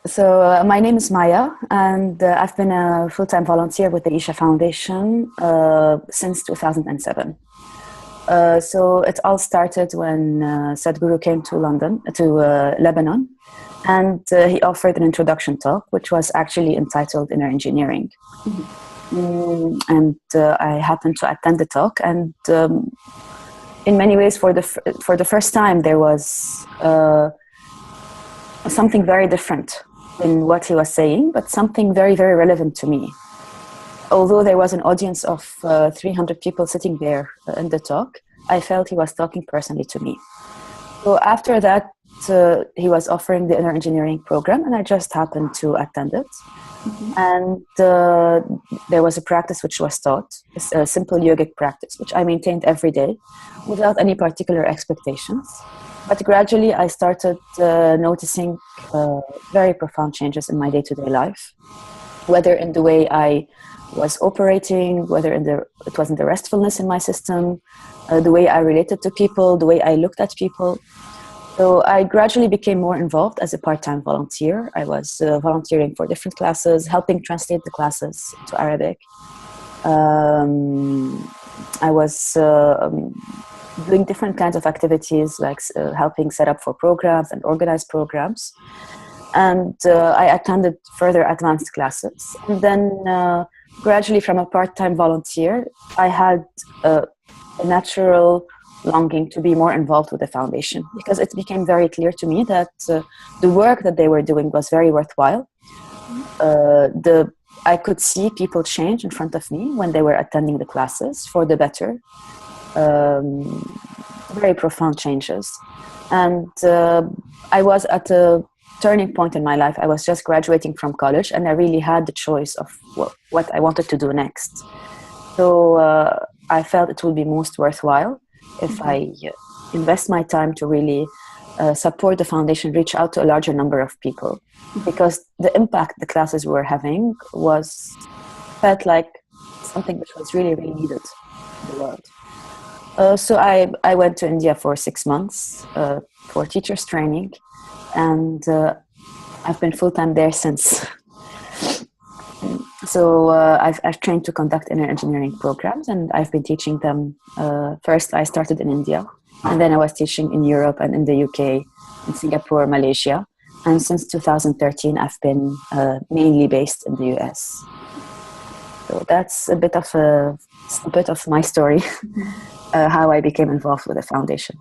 My name is Maya, and I've been a full-time volunteer with the Isha Foundation since 2007. So it all started when Sadhguru came to Lebanon, and he offered an introduction talk, which was actually entitled Inner Engineering. And I happened to attend the talk, and in many ways, for the first time, there was something very different in what he was saying, but something very, very relevant to me. Although there was an audience of 300 people sitting there in the talk, I felt he was talking personally to me. So after that, he was offering the inner engineering program, and I just happened to attend it. And there was a practice which was taught, a simple yogic practice, which I maintained every day without any particular expectations. But gradually I started noticing very profound changes in my day-to-day life, whether in the way I was operating, whether it was in the restfulness in my system, the way I related to people, the way I looked at people. So I gradually became more involved as a part-time volunteer. I was volunteering for different classes, helping translate the classes to Arabic. I was doing different kinds of activities, like helping set up for programs and organize programs. And I attended further advanced classes. And then gradually, from a part-time volunteer, I had a natural longing to be more involved with the foundation, because it became very clear to me that the work that they were doing was very worthwhile. I could see people change in front of me when they were attending the classes for the better. Very profound changes. And I was at a turning point in my life. I was just graduating from college, and I really had the choice of what I wanted to do next. So I felt it would be most worthwhile if I invest my time to really support the foundation, reach out to a larger number of people, because the impact the classes were having felt like something which was really, really needed in the world. So I went to India for 6 months for teachers training, and I've been full-time there since. So I've trained to conduct inner engineering programs, and I've been teaching them. First, I started in India, and then I was teaching in Europe and in the UK, in Singapore, Malaysia. And since 2013, I've been mainly based in the US. So that's a bit of my story, how I became involved with the foundation.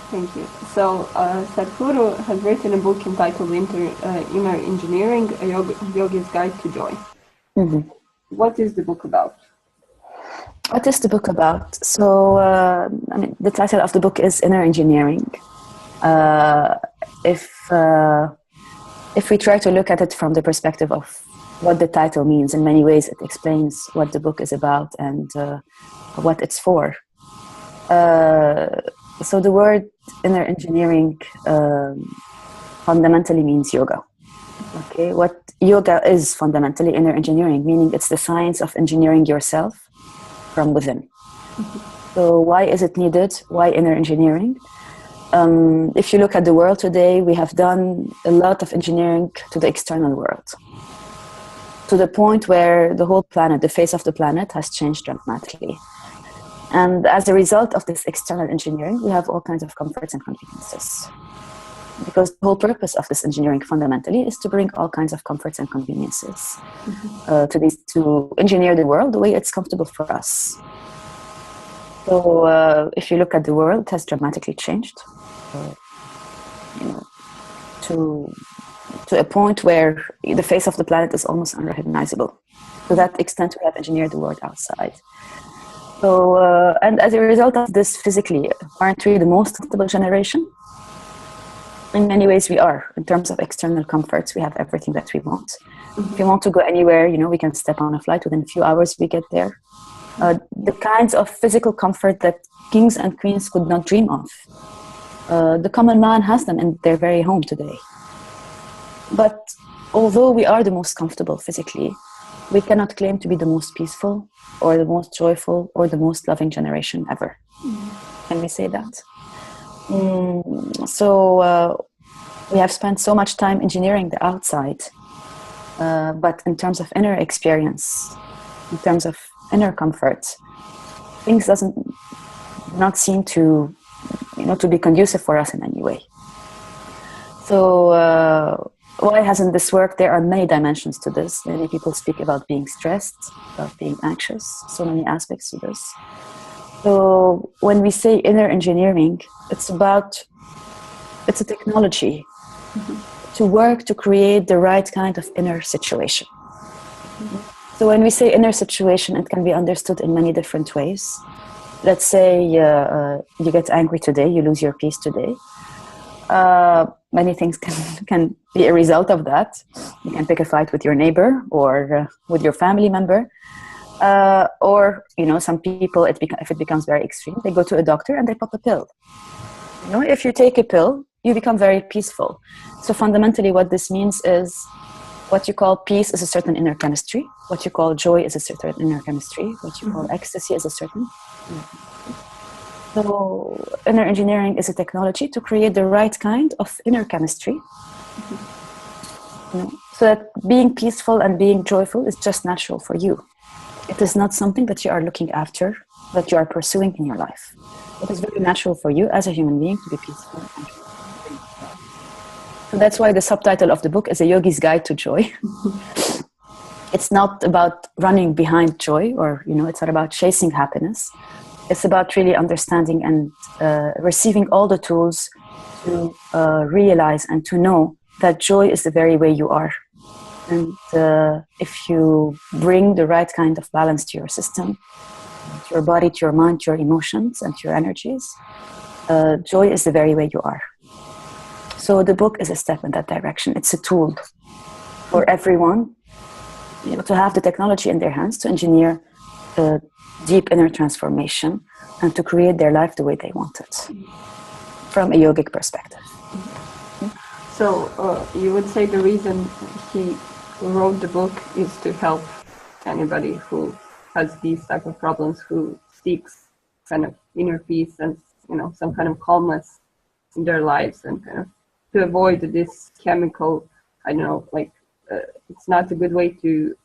Thank you. So Sadhguru has written a book entitled Inner Engineering, a Yogi's Guide to Joy. Mm-hmm. What is the book about? What is the book about? So, the title of the book is Inner Engineering. If we try to look at it from the perspective of what the title means, in many ways it explains what the book is about and what it's for. So the word inner engineering fundamentally means yoga. Okay, what yoga is fundamentally inner engineering, meaning it's the science of engineering yourself from within. So why is it needed? Why inner engineering? If you look at the world today, we have done a lot of engineering to the external world, to the point where the whole planet, the face of the planet, has changed dramatically. And as a result of this external engineering, we have all kinds of comforts and conveniences. Because the whole purpose of this engineering fundamentally is to bring all kinds of comforts and conveniences to engineer the world the way it's comfortable for us. So if you look at the world, it has dramatically changed to a point where the face of the planet is almost unrecognizable. To that extent, we have engineered the world outside. So, and as a result of this, physically, aren't we the most comfortable generation? In many ways, we are. In terms of external comforts, we have everything that we want. If we want to go anywhere, we can step on a flight. Within a few hours, we get there. The kinds of physical comfort that kings and queens could not dream of. The common man has them in their very home today. But although we are the most comfortable physically, we cannot claim to be the most peaceful or the most joyful or the most loving generation ever. Can we say that? So We have spent so much time engineering the outside, but in terms of inner experience, in terms of inner comfort, things not seem to, to be conducive for us in any way. So why hasn't this worked? There are many dimensions to this. Many people speak about being stressed, about being anxious, so many aspects to this. So when we say inner engineering, it's a technology to work to create the right kind of inner situation. So when we say inner situation, it can be understood in many different ways. Let's say you get angry today, you lose your peace today. Many things can be a result of that. You can pick a fight with your neighbor or with your family member. Or, some people, if it becomes very extreme, they go to a doctor and they pop a pill. If you take a pill, you become very peaceful. So fundamentally what this means is what you call peace is a certain inner chemistry. What you call joy is a certain inner chemistry. What you call ecstasy is a certain inner chemistry. So inner engineering is a technology to create the right kind of inner chemistry. So that being peaceful and being joyful is just natural for you. It is not something that you are looking after, that you are pursuing in your life. It is very natural for you as a human being to be peaceful and joyful. So that's why the subtitle of the book is A Yogi's Guide to Joy. It's not about running behind joy or, it's not about chasing happiness. It's about really understanding and receiving all the tools to realize and to know that joy is the very way you are. And if you bring the right kind of balance to your system, to your body, to your mind, to your emotions, and to your energies, joy is the very way you are. So the book is a step in that direction. It's a tool for everyone, to have the technology in their hands to engineer a deep inner transformation and to create their life the way they want it, from a yogic perspective. So you would say the reason he wrote the book is to help anybody who has these type of problems, who seeks kind of inner peace and some kind of calmness in their lives, and kind of to avoid this chemical, it's not a good way to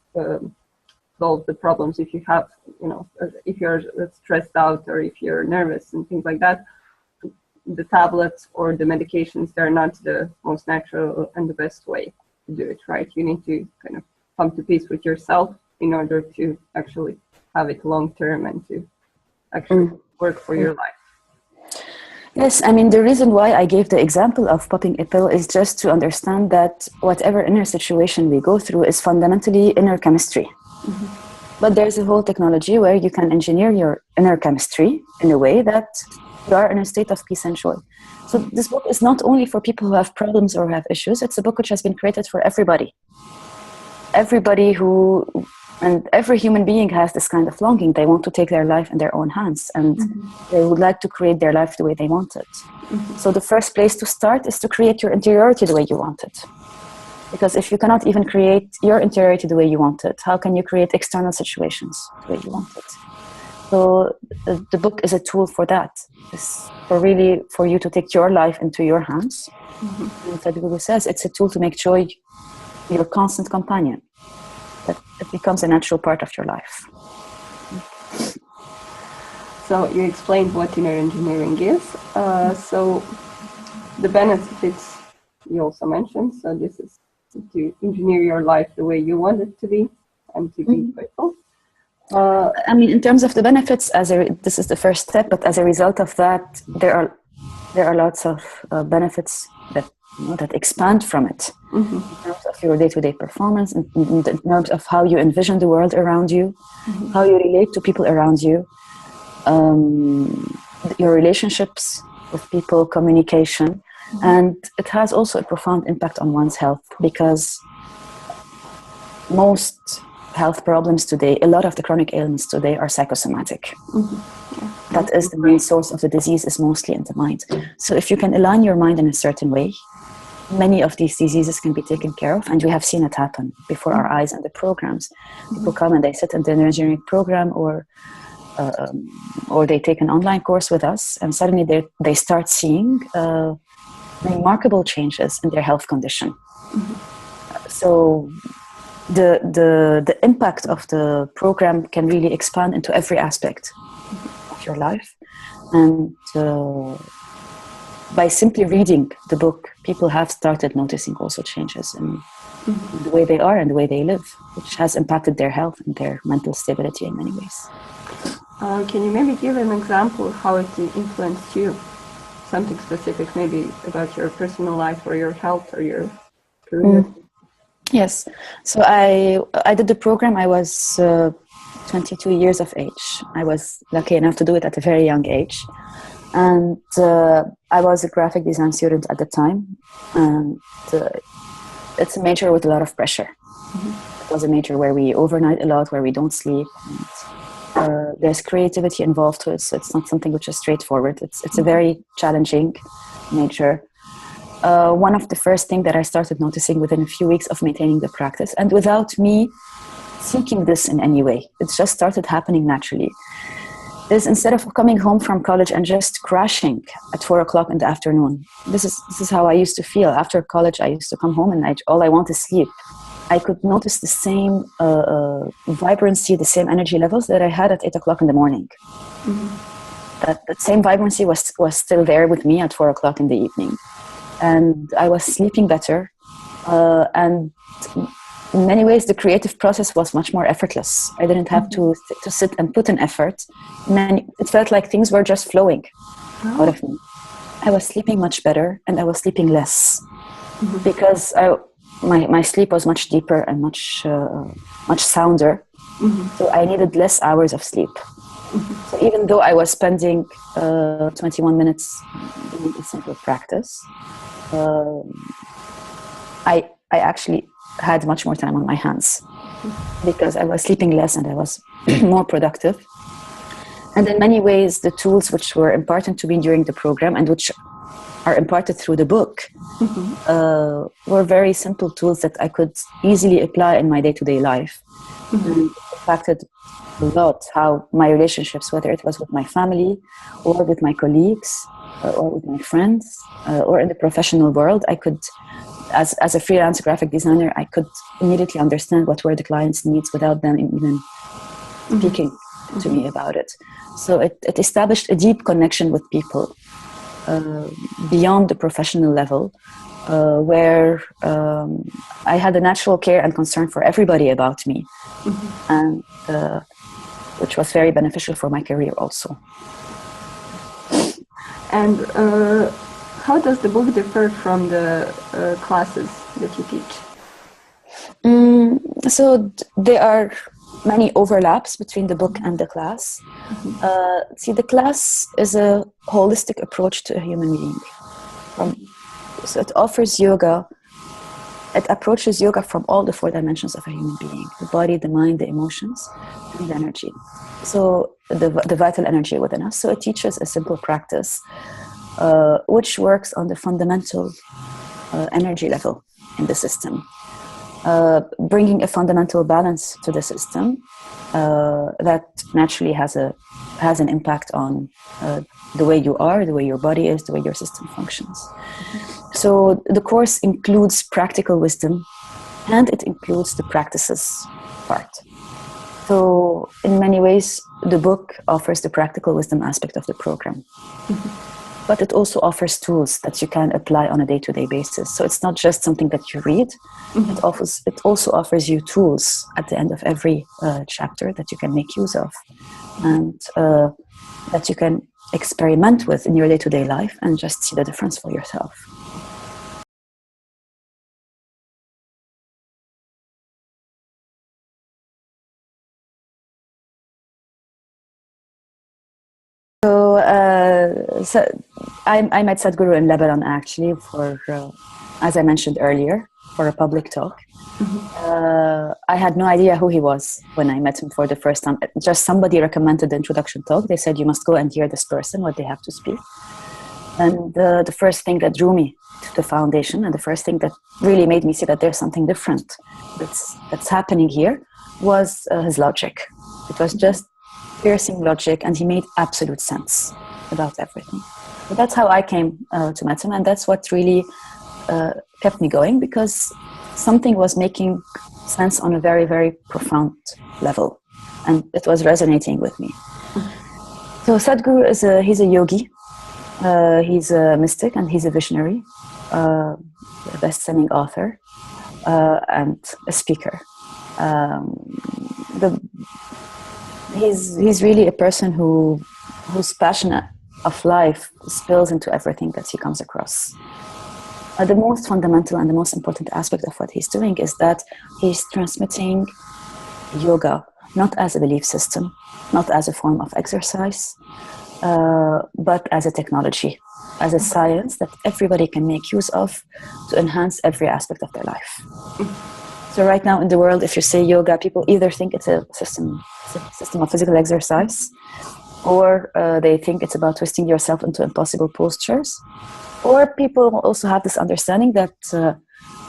solve the problems if you have, if you're stressed out or if you're nervous and things like that. The tablets or the medications, they're not the most natural and the best way to do it, right? You need to kind of come to peace with yourself in order to actually have it long term and to actually work for your life. Yes, the reason why I gave the example of popping a pill is just to understand that whatever inner situation we go through is fundamentally inner chemistry. But there's a whole technology where you can engineer your inner chemistry in a way that you are in a state of peace and joy. So this book is not only for people who have problems or have issues. It's a book which has been created for everybody. And every human being has this kind of longing. They want to take their life in their own hands, and they would like to create their life the way they want it. So the first place to start is to create your interiority the way you want it. Because if you cannot even create your interiority the way you want it, how can you create external situations the way you want it? So the book is a tool for that. It's for you to take your life into your hands. And Sadhguru says it's a tool to make joy your constant companion. That it becomes a natural part of your life. So you explained what inner engineering is. So the benefits you also mentioned. So this is to engineer your life the way you want it to be and to be joyful. In terms of the benefits, this is the first step, but as a result of that, there are lots of benefits that expand from it. In terms of your day-to-day performance, in terms of how you envision the world around you, how you relate to people around you, your relationships with people, communication, and it has also a profound impact on one's health, because most health problems today, a lot of the chronic ailments today are psychosomatic. That is the main source of the disease, is mostly in the mind. So if you can align your mind in a certain way, many of these diseases can be taken care of, and we have seen it happen before our eyes in the programs. People come and they sit in the engineering program, or they take an online course with us, and suddenly they start seeing remarkable changes in their health condition. So the impact of the program can really expand into every aspect of your life. And by simply reading the book, people have started noticing also changes in the way they are and the way they live, which has impacted their health and their mental stability in many ways. Can you maybe give an example of how it influenced you? Something specific, maybe about your personal life or your health or your career? Yes. So I did the program. I was 22 years of age. I was lucky enough to do it at a very young age. And I was a graphic design student at the time. And it's a major with a lot of pressure. It was a major where we overnight a lot, where we don't sleep. And, there's creativity involved to it, so it's not something which is straightforward. It's a very challenging major. One of the first things that I started noticing within a few weeks of maintaining the practice, and without me seeking this in any way, it just started happening naturally, is instead of coming home from college and just crashing at 4 o'clock in the afternoon, this is how I used to feel. After college, I used to come home and all I want is sleep. I could notice the same vibrancy, the same energy levels that I had at 8 o'clock in the morning. That same vibrancy was still there with me at 4 o'clock in the evening. And I was sleeping better. And in many ways, the creative process was much more effortless. I didn't have to sit and put an effort. It felt like things were just flowing out of me. I was sleeping much better, and I was sleeping less because my sleep was much deeper and much sounder. So I needed less hours of sleep. So even though I was spending 21 minutes doing a simple practice, I actually had much more time on my hands because I was sleeping less and I was more productive. And in many ways, the tools which were important to me during the program and which are imparted through the book were very simple tools that I could easily apply in my day-to-day life. And it impacted a lot how my relationships, whether it was with my family or with my colleagues or with my friends or in the professional world, I could, as a freelance graphic designer, I could immediately understand what were the client's needs without them even speaking to me about it. So it established a deep connection with people beyond the professional level, where I had a natural care and concern for everybody about me, and which was very beneficial for my career also. And how does the book differ from the classes that you teach? So there are many overlaps between the book and the class. See, the class is a holistic approach to a human being. So it offers yoga. It approaches yoga from all the 4 dimensions of a human being: the body, the mind, the emotions, and the energy. So the vital energy within us. So it teaches a simple practice which works on the fundamental energy level in the system, bringing a fundamental balance to the system that naturally has an impact on the way you are, the way your body is, the way your system functions. So the course includes practical wisdom, and it includes the practices part. So in many ways, the book offers the practical wisdom aspect of the program. But it also offers tools that you can apply on a day-to-day basis. So it's not just something that you read. It also offers you tools at the end of every chapter that you can make use of, and that you can experiment with in your day-to-day life and just see the difference for yourself. So I met Sadhguru in Lebanon, actually, for, as I mentioned earlier, for a public talk. I had no idea who he was when I met him for the first time. Just somebody recommended the introduction talk. They said, you must go and hear this person, what they have to speak. And the first thing that drew me to the foundation, and the first thing that really made me see that there's something different that's happening here, was his logic. It was just piercing logic, and he made absolute sense about everything. So that's how I came to met him, and that's what really kept me going, because something was making sense on a very, very profound level, and it was resonating with me. So Sadhguru he's a yogi, he's a mystic, and he's a visionary, a best-selling author, and a speaker. He's really a person whose passion of life spills into everything that he comes across. The most fundamental and the most important aspect of what he's doing is that he's transmitting yoga, not as a belief system, not as a form of exercise, but as a technology, as a science that everybody can make use of to enhance every aspect of their life. So right now in the world, if you say yoga, people either think it's a system of physical exercise, or they think it's about twisting yourself into impossible postures, or people also have this understanding that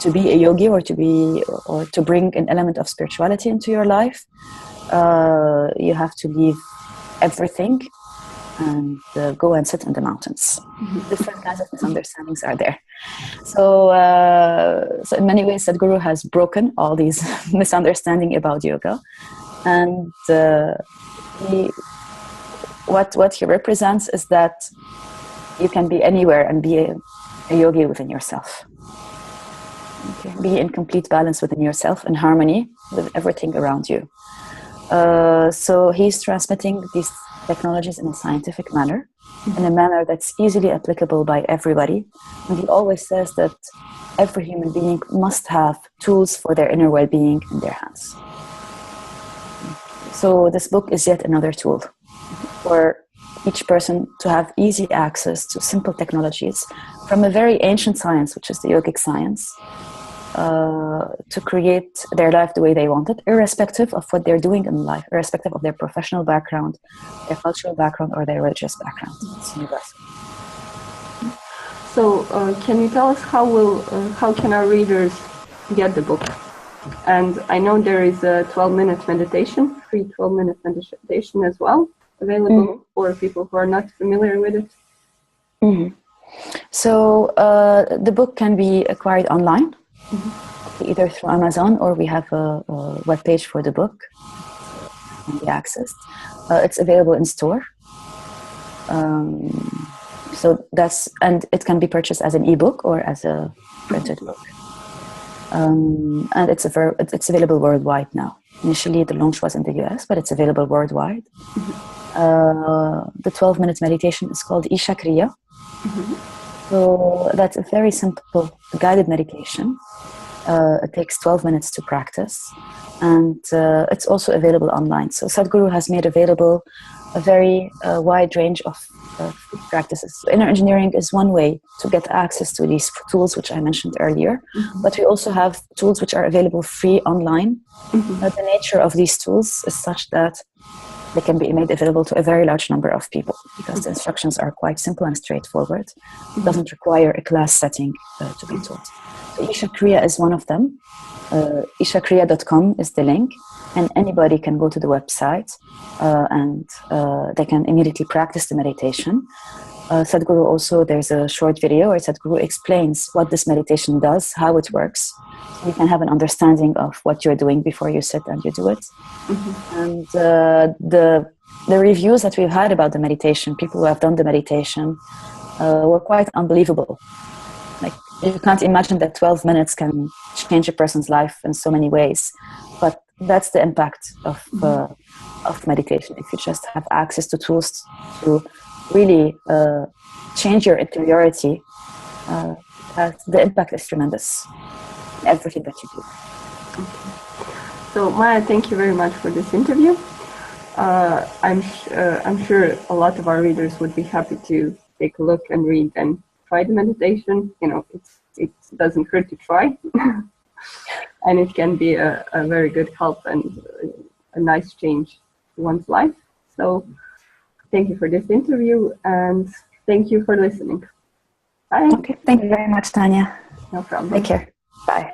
to be a yogi or to bring an element of spirituality into your life, you have to leave everything and go and sit in the mountains. Different kinds of misunderstandings are there. So in many ways, Sadhguru has broken all these misunderstandings about yoga, and what he represents is that you can be anywhere and be a yogi within yourself. Okay. Be in complete balance within yourself, in harmony with everything around you. So he's transmitting these technologies in a scientific manner, in a manner that's easily applicable by everybody. And he always says that every human being must have tools for their inner well-being in their hands. So this book is yet another tool for each person to have easy access to simple technologies from a very ancient science, which is the yogic science, to create their life the way they want it, irrespective of what they're doing in life, irrespective of their professional background, their cultural background, or their religious background. It's universal. So can you tell us how can our readers get the book? And I know there is a 12-minute meditation, free 12-minute meditation as well, available for people who are not familiar with it. So the book can be acquired online, either through Amazon, or we have a webpage for the book can be accessed. It's available in store. And it can be purchased as an ebook or as a printed book. And it's available worldwide now. Initially, the launch was in the US, but it's available worldwide. The 12-minute meditation is called Isha Kriya. So that's a very simple guided meditation. It takes 12 minutes to practice, and it's also available online. So Sadhguru has made available a very wide range of practices. So inner engineering is one way to get access to these tools, which I mentioned earlier, but we also have tools which are available free online. The nature of these tools is such that they can be made available to a very large number of people, because the instructions are quite simple and straightforward. It doesn't require a class setting to be taught. So Isha Kriya is one of them. IshaKriya.com is the link, and anybody can go to the website and they can immediately practice the meditation. Sadhguru also, there's a short video where Sadhguru explains what this meditation does, how it works. So you can have an understanding of what you're doing before you sit and you do it. And the reviews that we've had about the meditation, people who have done the meditation, were quite unbelievable. Like, you can't imagine that 12 minutes can change a person's life in so many ways. But that's the impact of meditation. If you just have access to tools to really change your interiority, the impact is tremendous in everything that you do. Okay. So Maya, thank you very much for this interview. I'm sure a lot of our readers would be happy to take a look and read and try the meditation. You know, it doesn't hurt to try. And it can be a very good help and a nice change to one's life. So thank you for this interview, and thank you for listening. Bye. Okay, thank you very much, Tanya. No problem. Take care. Bye.